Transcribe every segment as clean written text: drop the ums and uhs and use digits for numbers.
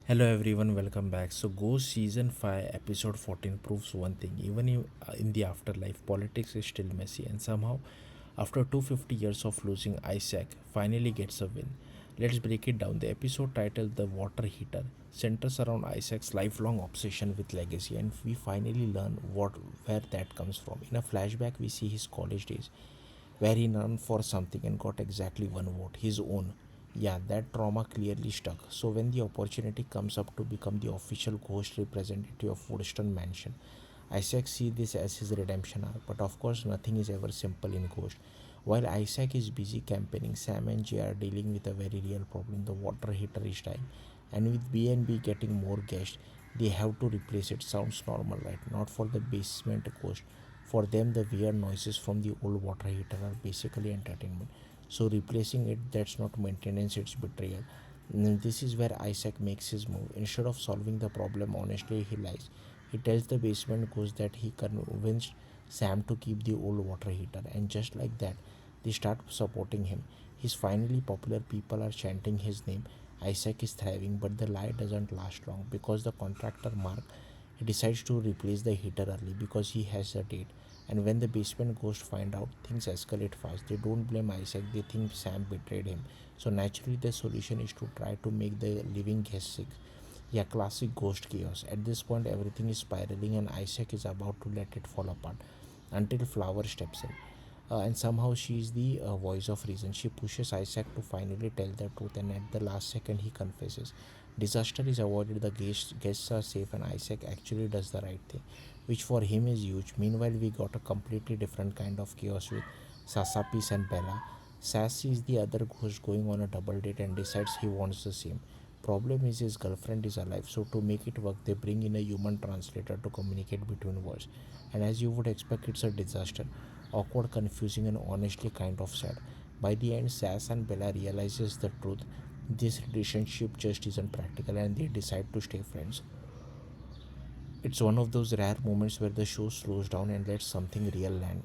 Hello everyone, welcome back. So, Ghost Season 5, Episode 14 proves one thing. Even in the afterlife, politics is still messy, and somehow, after 250 years of losing, Isaac finally gets a win. Let's break it down. The episode titled The Water Heater centers around Isaac's lifelong obsession with legacy, and we finally learn where that comes from. In a flashback, we see his college days where he ran for something and got exactly one vote, his own. Yeah, that trauma clearly stuck. So when the opportunity comes up to become the official ghost representative of Woodstone Mansion, Isaac sees this as his redemption arc. But of course, nothing is ever simple in Ghost. While Isaac is busy campaigning, Sam and Jay are dealing with a very real problem. The water heater is dying, and with B&B getting more guests, they have to replace it. Sounds normal, right? Not for the basement ghost. For them, the weird noises from the old water heater are basically entertainment. So replacing it, that's not maintenance, it's betrayal. This is where Isaac makes his move. Instead of solving the problem honestly, he lies. He tells the basement ghost that he convinced Sam to keep the old water heater, and just like that, they start supporting him. He's finally popular, people are chanting his name. Isaac is thriving, but the lie doesn't last long because the contractor Mark decides to replace the heater early because he has a date. And when the basement ghost find out, things escalate fast. They don't blame Isaac, they think Sam betrayed him. So naturally the solution is to try to make the living guest sick. Yeah, classic ghost chaos. At this point everything is spiraling and Isaac is about to let it fall apart until Flower steps in. And somehow she is the voice of reason. She pushes Isaac to finally tell the truth, and at the last second, he confesses. Disaster is avoided, the guests are safe, and Isaac actually does the right thing, which for him is huge. Meanwhile, we got a completely different kind of chaos with Sasapis and Bella. Sass is the other ghost going on a double date and decides he wants the same. Problem is his girlfriend is alive, so to make it work, they bring in a human translator to communicate between worlds. And as you would expect, it's a disaster. Awkward, confusing, and honestly kind of sad. By the end, Sass and Bella realizes the truth. This relationship just isn't practical, and they decide to stay friends. It's one of those rare moments where the show slows down and lets something real land.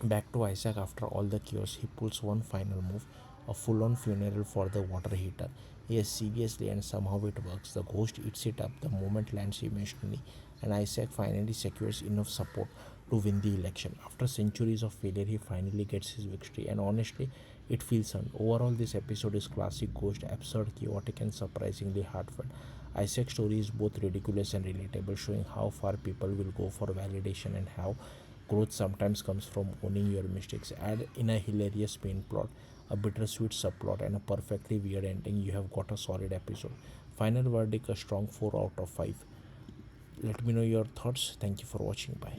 Back to Isaac after all the chaos, he pulls one final move, a full on funeral for the water heater. Yes, seriously, and somehow it works. The ghost eats it up, the moment lands emotionally, and Isaac finally secures enough support to win the election. After centuries of failure, he finally gets his victory, and honestly, it feels earned. Overall, this episode is classic ghost, absurd, chaotic, and surprisingly heartfelt. Isaac's story is both ridiculous and relatable, showing how far people will go for validation and how growth sometimes comes from owning your mistakes. Add in a hilarious main plot, a bittersweet subplot, and a perfectly weird ending, you have got a solid episode. Final verdict, a strong 4 out of 5. Let me know your thoughts. Thank you for watching. Bye.